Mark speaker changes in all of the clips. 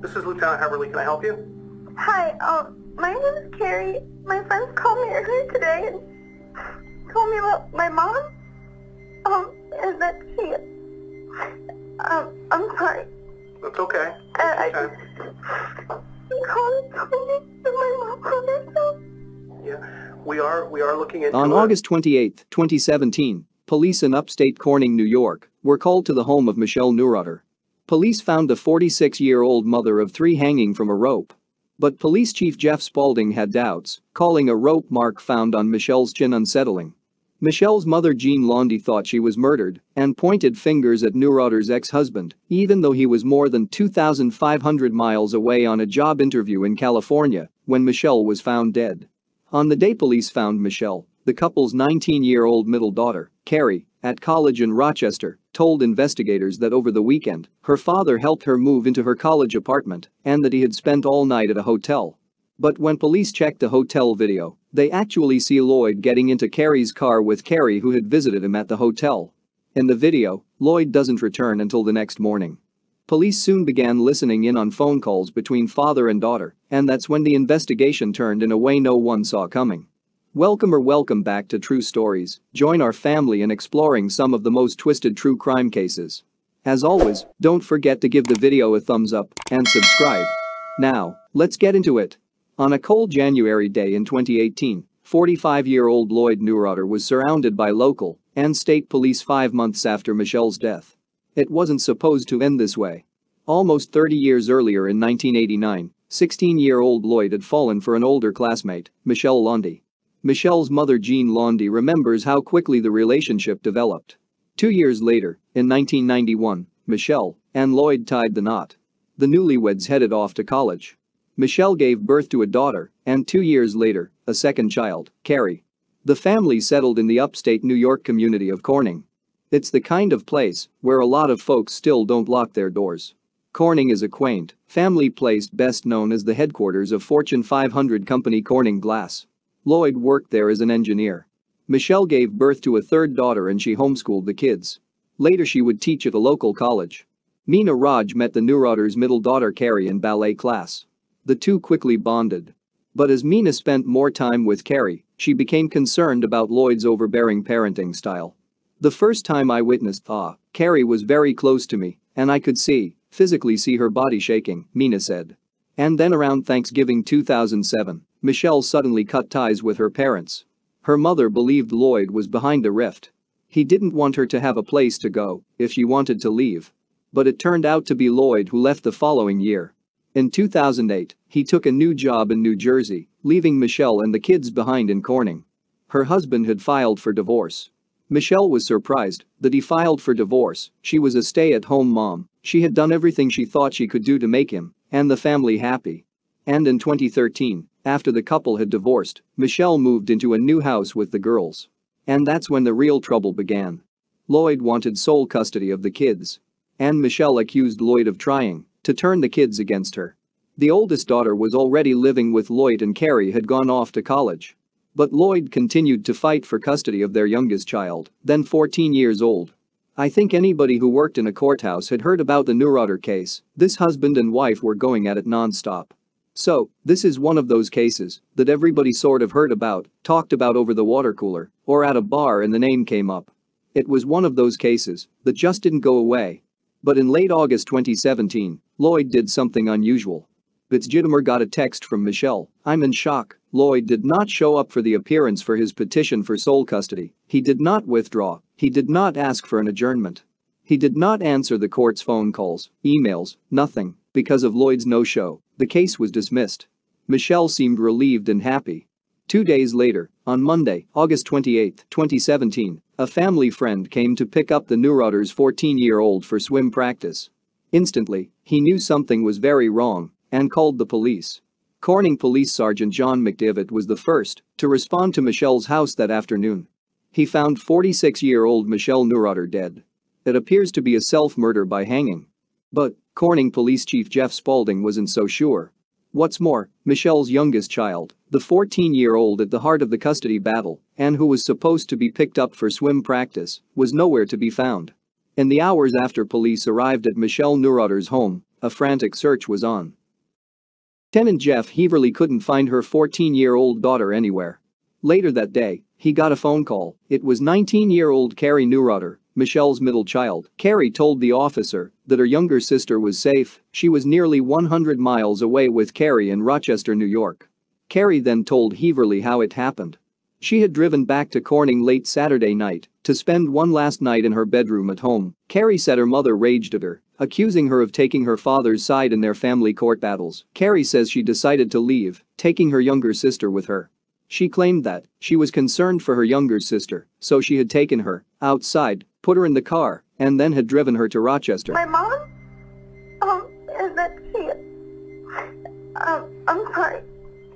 Speaker 1: This is Lieutenant Heverly. Can I help you?
Speaker 2: Hi, my name is Karrie. My friends called me earlier today and told me about my mom. And that she, I'm sorry.
Speaker 1: That's okay.
Speaker 2: I called and told me that my mom hung herself.
Speaker 1: Yeah, we are looking into
Speaker 3: On August 28, 2017, police in upstate Corning, New York, were called to the home of Michelle Neurauter. Police found the 46-year-old mother of three hanging from a rope. But Police Chief Jeff Spaulding had doubts, calling a rope mark found on Michelle's chin unsettling. Michelle's mother Jean Laundy thought she was murdered and pointed fingers at Neurauter's ex-husband, even though he was more than 2,500 miles away on a job interview in California when Michelle was found dead. On the day police found Michelle, the couple's 19-year-old middle daughter, Karrie, at college in Rochester, told investigators that over the weekend, her father helped her move into her college apartment and that he had spent all night at a hotel. But when police checked the hotel video, they actually see Lloyd getting into Karrie's car with Karrie, who had visited him at the hotel. In the video, Lloyd doesn't return until the next morning. Police soon began listening in on phone calls between father and daughter, and that's when the investigation turned in a way no one saw coming. Welcome back to True Stories. Join our family in exploring some of the most twisted true crime cases. As always, don't forget to give the video a thumbs up and subscribe. Now, let's get into it. On a cold January day in 2018, 45-year-old Lloyd Neurauter was surrounded by local and state police 5 months after Michelle's death. It wasn't supposed to end this way. Almost 30 years earlier in 1989, 16-year-old Lloyd had fallen for an older classmate, Michelle Laundy. Michelle's mother Jean Laundy remembers how quickly the relationship developed. 2 years later, in 1991, Michelle and Lloyd tied the knot. The newlyweds headed off to college. Michelle gave birth to a daughter, and 2 years later, a second child, Karrie. The family settled in the upstate New York community of Corning. It's the kind of place where a lot of folks still don't lock their doors. Corning is a quaint, family place best known as the headquarters of Fortune 500 company Corning Glass. Lloyd worked there as an engineer. Michelle gave birth to a third daughter and she homeschooled the kids. Later she would teach at a local college. Meena Raj met the Neurauters' middle daughter Karrie in ballet class. The two quickly bonded. But as Meena spent more time with Karrie, she became concerned about Lloyd's overbearing parenting style. The first time I witnessed Karrie was very close to me, and I could physically see her body shaking, Meena said. And then around Thanksgiving 2007, Michelle suddenly cut ties with her parents. Her mother believed Lloyd was behind the rift. He didn't want her to have a place to go if she wanted to leave. But it turned out to be Lloyd who left the following year. In 2008, he took a new job in New Jersey, leaving Michelle and the kids behind in Corning. Her husband had filed for divorce. Michelle was surprised that he filed for divorce. She was a stay-at-home mom. She had done everything she thought she could do to make him and the family happy. And in 2013, after the couple had divorced, Michelle moved into a new house with the girls. And that's when the real trouble began. Lloyd wanted sole custody of the kids. And Michelle accused Lloyd of trying to turn the kids against her. The oldest daughter was already living with Lloyd and Karrie had gone off to college. But Lloyd continued to fight for custody of their youngest child, then 14 years old. I think anybody who worked in a courthouse had heard about the Neurauter case. This husband and wife were going at it non-stop. So, this is one of those cases that everybody sort of heard about, talked about over the water cooler, or at a bar and the name came up. It was one of those cases that just didn't go away. But in late August 2017, Lloyd did something unusual. Fitzgibbon got a text from Michelle. "I'm in shock. Lloyd did not show up for the appearance for his petition for sole custody. He did not withdraw. He did not ask for an adjournment. He did not answer the court's phone calls, emails, nothing. Because of Lloyd's no-show, the case was dismissed." Michelle seemed relieved and happy. 2 days later, on Monday, August 28, 2017, a family friend came to pick up the Neurauters' 14-year-old for swim practice. Instantly, he knew something was very wrong and called the police. Corning Police Sergeant John McDivitt was the first to respond to Michelle's house that afternoon. He found 46-year-old Michelle Neurauter dead. It appears to be a self-murder by hanging. But Corning Police Chief Jeff Spaulding wasn't so sure. What's more, Michelle's youngest child, the 14-year-old at the heart of the custody battle and who was supposed to be picked up for swim practice, was nowhere to be found. In the hours after police arrived at Michelle Neurauter's home, a frantic search was on. Lieutenant Jeff Heverly couldn't find her 14-year-old daughter anywhere. Later that day, he got a phone call. It was 19-year-old Karrie Neurauter, Michelle's middle child. Karrie told the officer that her younger sister was safe. She was nearly 100 miles away with Karrie in Rochester, New York. Karrie then told Heverly how it happened. She had driven back to Corning late Saturday night to spend one last night in her bedroom at home. Karrie said her mother raged at her, accusing her of taking her father's side in their family court battles. Karrie says she decided to leave, taking her younger sister with her. She claimed that she was concerned for her younger sister, so she had taken her outside, put her in the car, and then had driven her to Rochester.
Speaker 2: My mom, is that she, I'm sorry.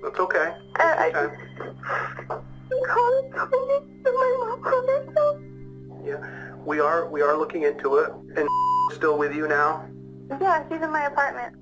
Speaker 1: That's okay.
Speaker 2: I'm calling my mom herself.
Speaker 1: Yeah, we are looking into it. And still with you now?
Speaker 2: Yeah, she's in my apartment.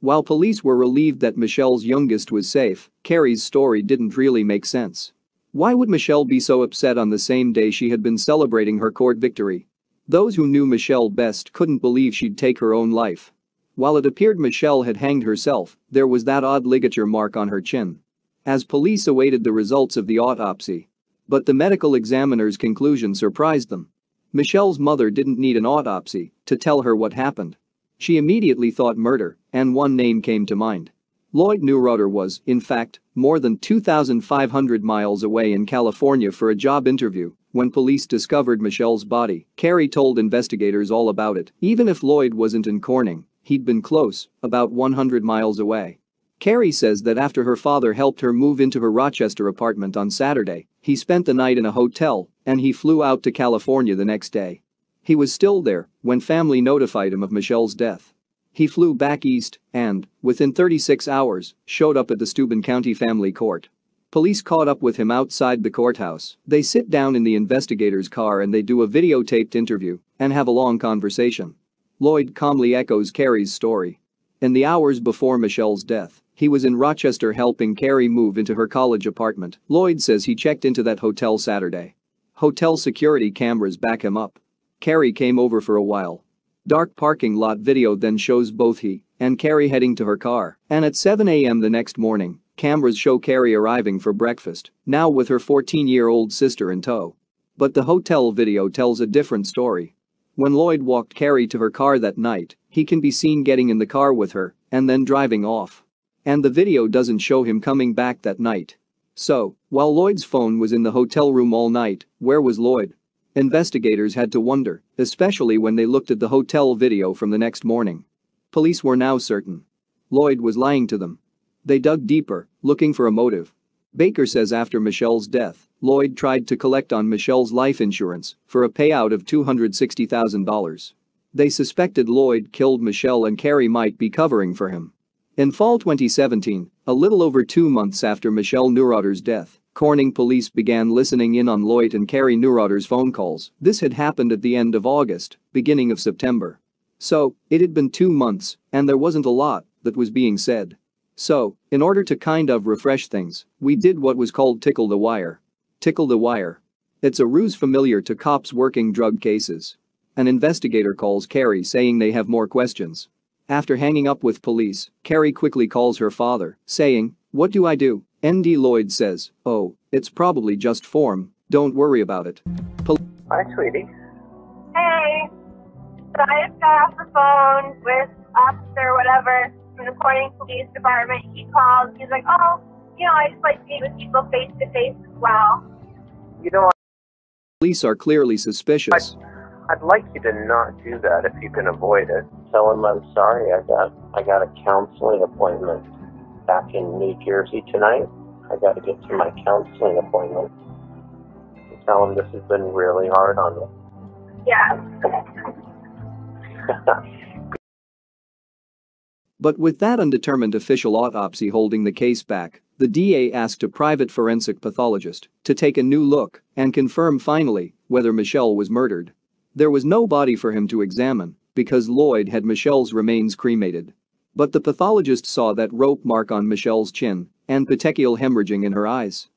Speaker 3: While police were relieved that Michelle's youngest was safe, Karrie's story didn't really make sense. Why would Michelle be so upset on the same day she had been celebrating her court victory? Those who knew Michelle best couldn't believe she'd take her own life. While it appeared Michelle had hanged herself, there was that odd ligature mark on her chin. As police awaited the results of the autopsy. But the medical examiner's conclusion surprised them. Michelle's mother didn't need an autopsy to tell her what happened. She immediately thought murder, and one name came to mind. Lloyd Neurauter was, in fact, more than 2,500 miles away in California for a job interview when police discovered Michelle's body. Karrie told investigators all about it. Even if Lloyd wasn't in Corning, he'd been close, about 100 miles away. Karrie says that after her father helped her move into her Rochester apartment on Saturday, he spent the night in a hotel, and he flew out to California the next day. He was still there when family notified him of Michelle's death. He flew back east and, within 36 hours, showed up at the Steuben County Family Court. Police caught up with him outside the courthouse. They sit down in the investigator's car and they do a videotaped interview and have a long conversation. Lloyd calmly echoes Karrie's story. In the hours before Michelle's death, he was in Rochester helping Karrie move into her college apartment. Lloyd says he checked into that hotel Saturday. Hotel security cameras back him up. Karrie came over for a while. Dark parking lot video then shows both he and Karrie heading to her car, and at 7 a.m. the next morning, cameras show Karrie arriving for breakfast, now with her 14-year-old sister in tow. But the hotel video tells a different story. When Lloyd walked Karrie to her car that night, he can be seen getting in the car with her and then driving off. And the video doesn't show him coming back that night. So, while Lloyd's phone was in the hotel room all night, where was Lloyd? Investigators had to wonder, especially when they looked at the hotel video from the next morning. Police were now certain Lloyd was lying to them. They dug deeper, looking for a motive. Baker says after Michelle's death, Lloyd tried to collect on Michelle's life insurance for a payout of $260,000. They suspected Lloyd killed Michelle and Karrie might be covering for him. In fall 2017, a little over 2 months after Michelle Neurauter's death, Corning police began listening in on Lloyd and Karrie Neurauter's phone calls. This had happened at the end of August, beginning of September. So, it had been 2 months, and there wasn't a lot that was being said. So, in order to kind of refresh things, we did what was called tickle the wire. Tickle the wire. It's a ruse familiar to cops working drug cases. An investigator calls Karrie saying they have more questions. After hanging up with police, Karrie quickly calls her father, saying, "What do I do?" ND Lloyd says, "Oh, it's probably just form, don't worry about it."
Speaker 1: Hi, sweetie.
Speaker 2: Hey, so I just got off the phone with officer whatever from the Corning Police Department. He called, he's like, oh, I just like to meet with people face to face as well.
Speaker 3: Police are clearly suspicious.
Speaker 4: I'd like you to not do that if you can avoid it. Tell him I'm sorry. I got a counseling appointment back in New Jersey tonight. I got to get to my counseling appointment. Tell him this has been really hard on me.
Speaker 2: Yeah.
Speaker 3: But with that undetermined official autopsy holding the case back, the DA asked a private forensic pathologist to take a new look and confirm finally whether Michelle was murdered. There was no body for him to examine because Lloyd had Michelle's remains cremated. But the pathologist saw that rope mark on Michelle's chin and petechial hemorrhaging in her eyes.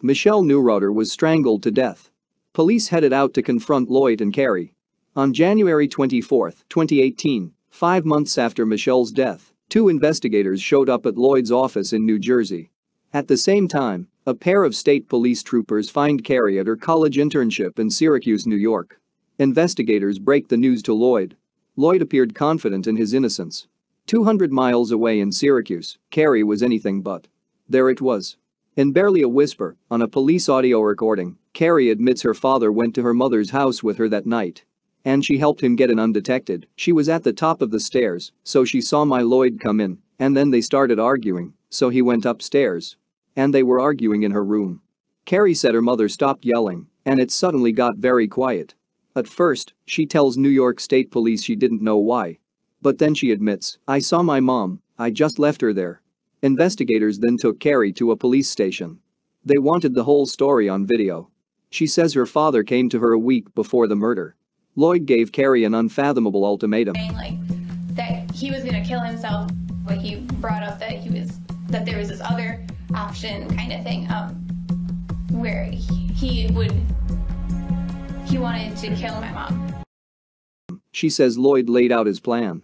Speaker 3: Michelle Neurauter was strangled to death. Police headed out to confront Lloyd and Karrie. On January 24, 2018, 5 months after Michelle's death, 2 investigators showed up at Lloyd's office in New Jersey. At the same time, a pair of state police troopers find Karrie at her college internship in Syracuse, New York. Investigators break the news to Lloyd. Lloyd appeared confident in his innocence. 200 miles away in Syracuse, Karrie was anything but. There it was. In barely a whisper, on a police audio recording, Karrie admits her father went to her mother's house with her that night. And she helped him get in undetected. She was at the top of the stairs, so she saw my Lloyd come in, and then they started arguing, so he went upstairs. And they were arguing in her room. Karrie said her mother stopped yelling, and it suddenly got very quiet. At first, she tells New York State Police she didn't know why. But then she admits, "I saw my mom, I just left her there." Investigators then took Karrie to a police station. They wanted the whole story on video. She says her father came to her a week before the murder. Lloyd gave Karrie an unfathomable ultimatum.
Speaker 5: Like that he was gonna kill himself. Like he brought up that there was this other option kind of thing, where he wanted to kill my mom.
Speaker 3: She says Lloyd laid out his plan.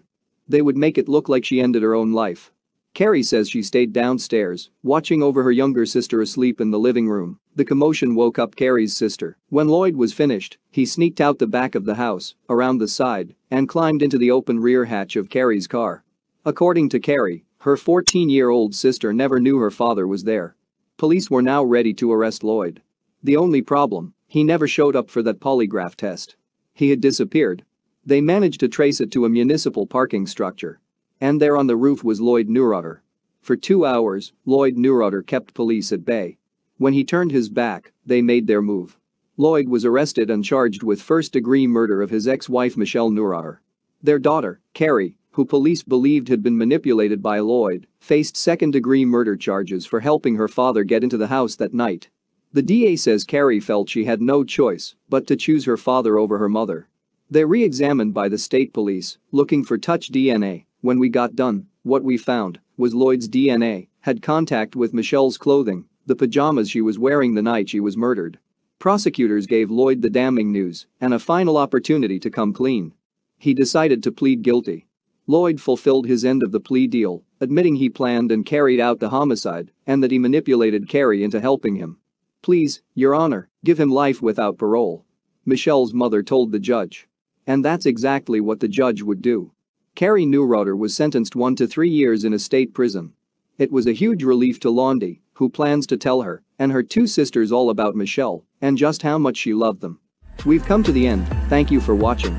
Speaker 3: They would make it look like she ended her own life. Karrie says she stayed downstairs, watching over her younger sister asleep in the living room. The commotion woke up Karrie's sister. When Lloyd was finished, he sneaked out the back of the house, around the side, and climbed into the open rear hatch of Karrie's car. According to Karrie, her 14-year-old sister never knew her father was there. Police were now ready to arrest Lloyd. The only problem, he never showed up for that polygraph test. He had disappeared. They managed to trace it to a municipal parking structure. And there on the roof was Lloyd Neurauter. For 2 hours, Lloyd Neurauter kept police at bay. When he turned his back, they made their move. Lloyd was arrested and charged with first-degree murder of his ex-wife Michelle Neurauter. Their daughter, Karrie, who police believed had been manipulated by Lloyd, faced second-degree murder charges for helping her father get into the house that night. The DA says Karrie felt she had no choice but to choose her father over her mother. They re-examined by the state police, looking for touch DNA. When we got done, what we found was Lloyd's DNA had contact with Michelle's clothing, the pajamas she was wearing the night she was murdered. Prosecutors gave Lloyd the damning news and a final opportunity to come clean. He decided to plead guilty. Lloyd fulfilled his end of the plea deal, admitting he planned and carried out the homicide and that he manipulated Karrie into helping him. "Please, Your Honor, give him life without parole," Michelle's mother told the judge. And that's exactly what the judge would do. Karrie Neurauter was sentenced 1 to 3 years in a state prison. It was a huge relief to Londi, who plans to tell her and her 2 sisters all about Michelle and just how much she loved them. We've come to the end, thank you for watching.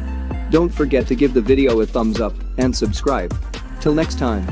Speaker 3: Don't forget to give the video a thumbs up and subscribe. Till next time.